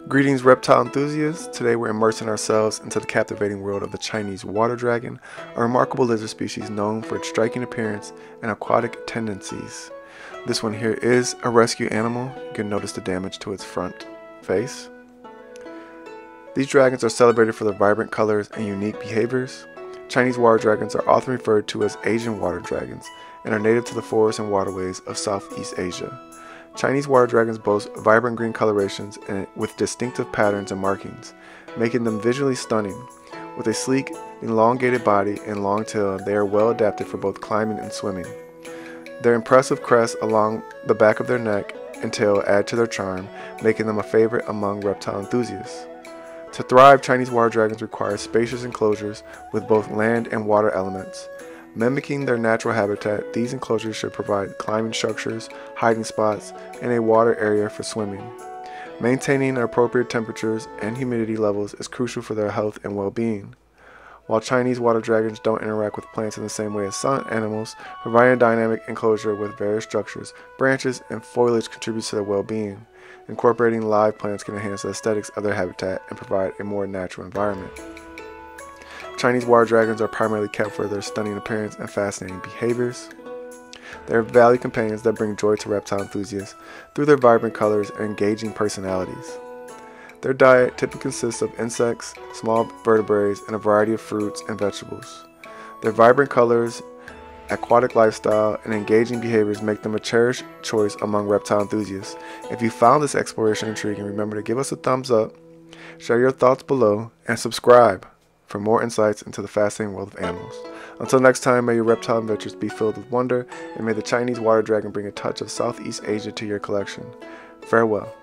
Greetings, reptile enthusiasts. Today we're immersing ourselves into the captivating world of the Chinese water dragon, a remarkable lizard species known for its striking appearance and aquatic tendencies. This one here is a rescue animal. You can notice the damage to its front face. These dragons are celebrated for their vibrant colors and unique behaviors. Chinese water dragons are often referred to as Asian water dragons and are native to the forests and waterways of Southeast Asia. Chinese water dragons boast vibrant green colorations and with distinctive patterns and markings, making them visually stunning. With a sleek, elongated body and long tail, they are well adapted for both climbing and swimming. Their impressive crests along the back of their neck and tail add to their charm, making them a favorite among reptile enthusiasts. To thrive, Chinese water dragons require spacious enclosures with both land and water elements. Mimicking their natural habitat, these enclosures should provide climbing structures, hiding spots, and a water area for swimming. Maintaining appropriate temperatures and humidity levels is crucial for their health and well-being. While Chinese water dragons don't interact with plants in the same way as some animals, providing a dynamic enclosure with various structures, branches, and foliage contributes to their well-being. Incorporating live plants can enhance the aesthetics of their habitat and provide a more natural environment. Chinese water dragons are primarily kept for their stunning appearance and fascinating behaviors. They are valued companions that bring joy to reptile enthusiasts through their vibrant colors and engaging personalities. Their diet typically consists of insects, small vertebrates, and a variety of fruits and vegetables. Their vibrant colors, aquatic lifestyle, and engaging behaviors make them a cherished choice among reptile enthusiasts. If you found this exploration intriguing, remember to give us a thumbs up, share your thoughts below, and subscribe for more insights into the fascinating world of animals. Until next time, may your reptile adventures be filled with wonder, and may the Chinese water dragon bring a touch of Southeast Asia to your collection. Farewell.